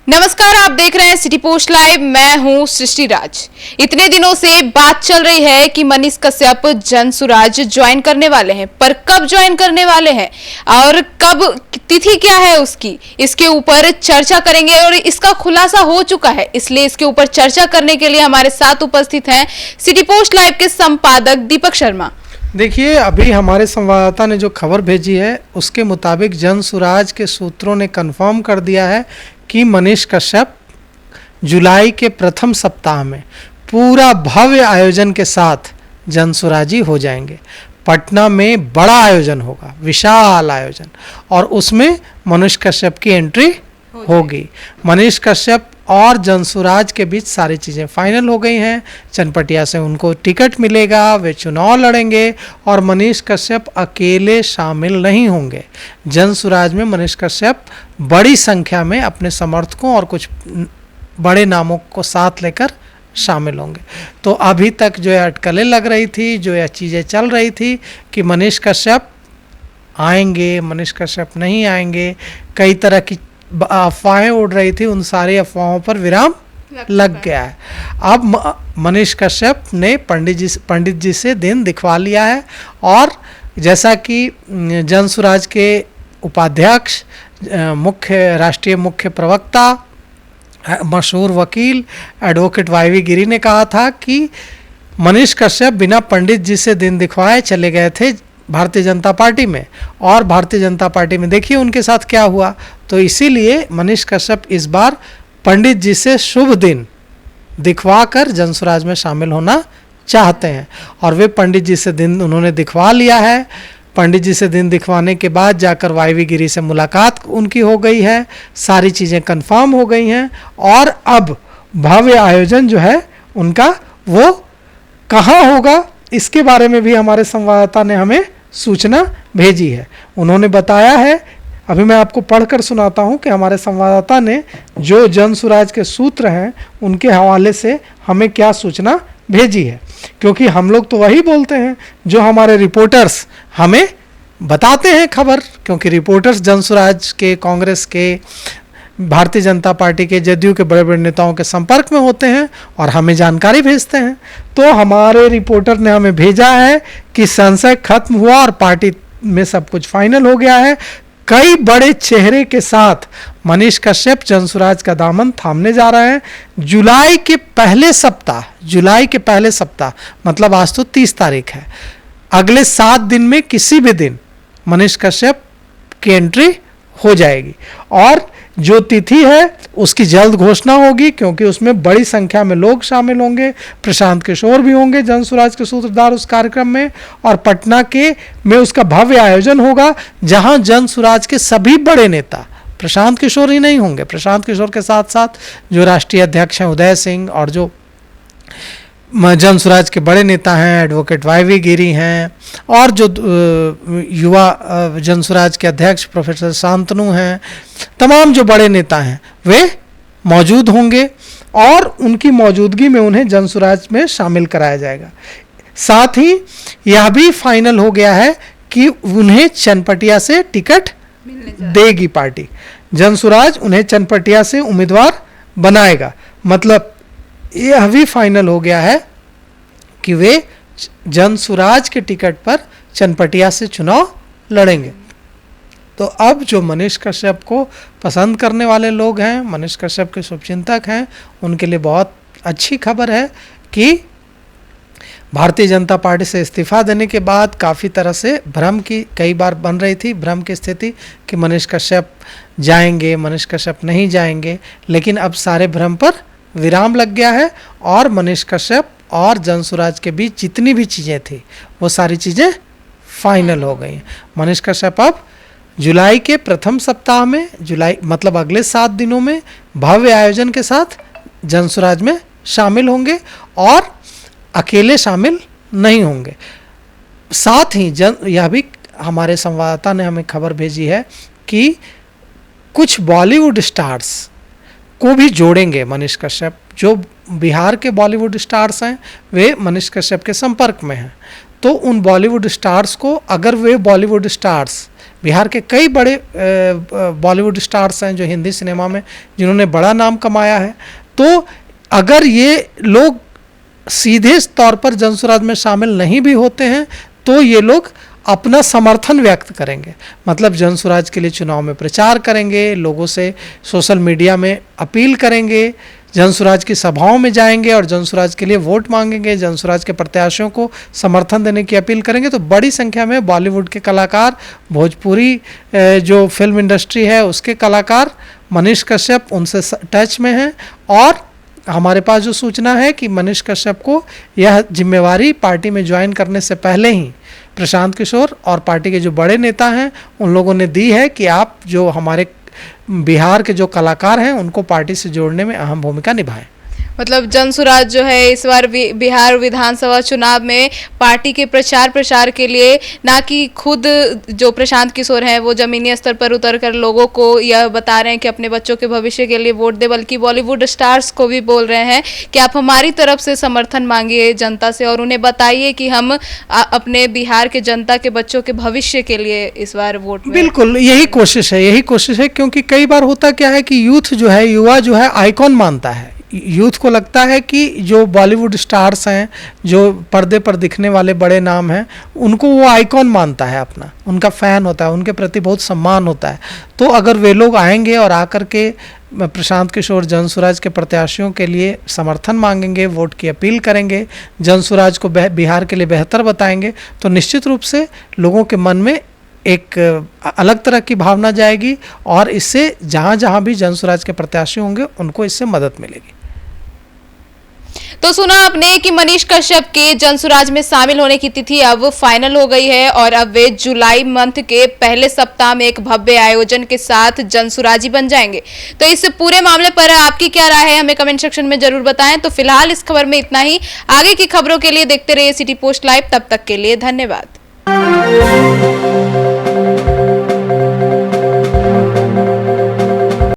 नमस्कार, आप देख रहे हैं सिटी पोस्ट लाइव। मैं हूं सृष्टि राज। इतने दिनों से बात चल रही है कि मनीष कश्यप जनसुराज ज्वाइन करने वाले हैं, पर कब ज्वाइन करने वाले हैं और कब, तिथि क्या है उसकी, इसके ऊपर चर्चा करेंगे और इसका खुलासा हो चुका है। इसलिए इसके ऊपर चर्चा करने के लिए हमारे साथ उपस्थित हैं सिटी पोस्ट लाइव के संपादक दीपक शर्मा। देखिए, अभी हमारे संवाददाता ने जो खबर भेजी है उसके मुताबिक जनसुराज के सूत्रों ने कंफर्म कर दिया है कि मनीष कश्यप जुलाई के प्रथम सप्ताह में पूरा भव्य आयोजन के साथ जनसुराजी हो जाएंगे। पटना में बड़ा आयोजन होगा, विशाल आयोजन, और उसमें मनीष कश्यप की एंट्री होगी। मनीष कश्यप और जनसुराज के बीच सारी चीज़ें फाइनल हो गई हैं। चनपटिया से उनको टिकट मिलेगा, वे चुनाव लड़ेंगे और मनीष कश्यप अकेले शामिल नहीं होंगे। जनसुराज में मनीष कश्यप बड़ी संख्या में अपने समर्थकों और कुछ बड़े नामों को साथ लेकर शामिल होंगे। तो अभी तक जो है अटकलें लग रही थी, जो यह चीज़ें चल रही थी कि मनीष कश्यप आएंगे, मनीष कश्यप नहीं आएंगे, कई तरह की अफवाहें उड़ रही थी, उन सारी अफवाहों पर विराम लग गया है। अब मनीष कश्यप ने पंडित जी से दिन दिखवा लिया है और जैसा कि जनसुराज के उपाध्यक्ष, राष्ट्रीय मुख्य प्रवक्ता, मशहूर वकील एडवोकेट वाईवी गिरी ने कहा था कि मनीष कश्यप बिना पंडित जी से दिन दिखवाए चले गए थे भारतीय जनता पार्टी में, और भारतीय जनता पार्टी में देखिए उनके साथ क्या हुआ। तो इसीलिए मनीष कश्यप इस बार पंडित जी से शुभ दिन दिखवा कर जनसुराज में शामिल होना चाहते हैं और वे पंडित जी से दिन उन्होंने दिखवा लिया है। पंडित जी से दिन दिखवाने के बाद जाकर वाईवी गिरी से मुलाकात उनकी हो गई है, सारी चीज़ें कंफर्म हो गई हैं और अब भव्य आयोजन जो है उनका वो कहाँ होगा, इसके बारे में भी हमारे संवाददाता ने हमें सूचना भेजी है। उन्होंने बताया है, अभी मैं आपको पढ़कर सुनाता हूं कि हमारे संवाददाता ने जो जनसुराज के सूत्र हैं उनके हवाले से हमें क्या सूचना भेजी है, क्योंकि हम लोग तो वही बोलते हैं जो हमारे रिपोर्टर्स हमें बताते हैं खबर, क्योंकि रिपोर्टर्स जनसुराज के, कांग्रेस के, भारतीय जनता पार्टी के, जदयू के बड़े बड़े नेताओं के संपर्क में होते हैं और हमें जानकारी भेजते हैं। तो हमारे रिपोर्टर ने हमें भेजा है कि संशय खत्म हुआ और पार्टी में सब कुछ फाइनल हो गया है। कई बड़े चेहरे के साथ मनीष कश्यप जनसुराज का दामन थामने जा रहे हैं। जुलाई के पहले सप्ताह मतलब आज तो 30 तारीख है, अगले 7 दिन में किसी भी दिन मनीष कश्यप की एंट्री हो जाएगी और जो तिथि है उसकी जल्द घोषणा होगी, क्योंकि उसमें बड़ी संख्या में लोग शामिल होंगे। प्रशांत किशोर भी होंगे जनसुराज के सूत्रधार उस कार्यक्रम में, और पटना में उसका भव्य आयोजन होगा जहां जनसुराज के सभी बड़े नेता, प्रशांत किशोर ही नहीं होंगे, प्रशांत किशोर के साथ साथ जो राष्ट्रीय अध्यक्ष हैं उदय सिंह और जो जनसुराज के बड़े नेता हैं एडवोकेट वाईवी गिरी हैं और जो युवा जनसुराज के अध्यक्ष प्रोफेसर शांतनु हैं, तमाम जो बड़े नेता हैं वे मौजूद होंगे और उनकी मौजूदगी में उन्हें जनसुराज में शामिल कराया जाएगा। साथ ही यह भी फाइनल हो गया है कि उन्हें चनपटिया से टिकट देगी पार्टी, जनसुराज उन्हें चनपटिया से उम्मीदवार बनाएगा। मतलब यह भी फाइनल हो गया है कि वे जनसुराज के टिकट पर चनपटिया से चुनाव लड़ेंगे। तो अब जो मनीष कश्यप को पसंद करने वाले लोग हैं, मनीष कश्यप के शुभचिंतक हैं, उनके लिए बहुत अच्छी खबर है कि भारतीय जनता पार्टी से इस्तीफा देने के बाद काफ़ी तरह से भ्रम की कई बार बन रही थी, भ्रम की स्थिति कि मनीष कश्यप जाएंगे, मनीष कश्यप नहीं जाएंगे, लेकिन अब सारे भ्रम पर विराम लग गया है और मनीष कश्यप और जनसुराज के बीच जितनी भी चीज़ें थी वो सारी चीज़ें फाइनल हो गई हैं। मनीष कश्यप अब जुलाई के प्रथम सप्ताह में, जुलाई मतलब अगले 7 दिनों में भव्य आयोजन के साथ जनसुराज में शामिल होंगे और अकेले शामिल नहीं होंगे। साथ ही यह भी हमारे संवाददाता ने हमें खबर भेजी है कि कुछ बॉलीवुड स्टार्स को भी जोड़ेंगे मनीष कश्यप। जो बिहार के बॉलीवुड स्टार्स हैं वे मनीष कश्यप के संपर्क में हैं, तो उन बॉलीवुड स्टार्स को, अगर वे बॉलीवुड स्टार्स बिहार के कई बड़े बॉलीवुड स्टार्स हैं जो हिंदी सिनेमा में जिन्होंने बड़ा नाम कमाया है। तो अगर ये लोग सीधे तौर पर जनसुराज में शामिल नहीं भी होते हैं तो ये लोग अपना समर्थन व्यक्त करेंगे, मतलब जनसुराज के लिए चुनाव में प्रचार करेंगे, लोगों से सोशल मीडिया में अपील करेंगे, जनसुराज की सभाओं में जाएंगे और जनसुराज के लिए वोट मांगेंगे, जनसुराज के प्रत्याशियों को समर्थन देने की अपील करेंगे। तो बड़ी संख्या में बॉलीवुड के कलाकार, भोजपुरी जो फिल्म इंडस्ट्री है उसके कलाकार, मनीष कश्यप उनसे टच में हैं और हमारे पास जो सूचना है कि मनीष कश्यप को यह जिम्मेवारी पार्टी में ज्वाइन करने से पहले ही प्रशांत किशोर और पार्टी के जो बड़े नेता हैं उन लोगों ने दी है कि आप जो हमारे बिहार के जो कलाकार हैं उनको पार्टी से जोड़ने में अहम भूमिका निभाएं। मतलब जनसुराज जो है इस बार बिहार विधानसभा चुनाव में पार्टी के प्रचार के लिए ना कि खुद जो प्रशांत किशोर हैं वो जमीनी स्तर पर उतरकर लोगों को यह बता रहे हैं कि अपने बच्चों के भविष्य के लिए वोट दे, बल्कि बॉलीवुड स्टार्स को भी बोल रहे हैं कि आप हमारी तरफ से समर्थन मांगिए जनता से और उन्हें बताइए कि हम अपने बिहार के जनता के बच्चों के भविष्य के लिए इस बार वोट में। बिल्कुल यही कोशिश है, क्योंकि कई बार होता क्या है कि यूथ जो है, युवा जो है आइकॉन मानता है। यूथ को लगता है कि जो बॉलीवुड स्टार्स हैं, जो पर्दे पर दिखने वाले बड़े नाम हैं, उनको वो आइकॉन मानता है, अपना उनका फ़ैन होता है, उनके प्रति बहुत सम्मान होता है। तो अगर वे लोग आएंगे और आकर के प्रशांत किशोर जनसुराज के प्रत्याशियों के लिए समर्थन मांगेंगे, वोट की अपील करेंगे, जनसुराज को बिहार के लिए बेहतर बताएंगे, तो निश्चित रूप से लोगों के मन में एक अलग तरह की भावना जाएगी और इससे जहाँ जहाँ भी जनसुराज के प्रत्याशी होंगे उनको इससे मदद मिलेगी। तो सुना आपने कि मनीष कश्यप के जनसुराज में शामिल होने की तिथि अब फाइनल हो गई है और अब वे जुलाई मंथ के पहले सप्ताह में एक भव्य आयोजन के साथ जनसुराजी बन जाएंगे। तो इस पूरे मामले पर आपकी क्या राय है हमें कमेंट सेक्शन में जरूर बताएं। तो फिलहाल इस खबर में इतना ही। आगे की खबरों के लिए देखते रहिए सिटी पोस्ट लाइव। तब तक के लिए धन्यवाद।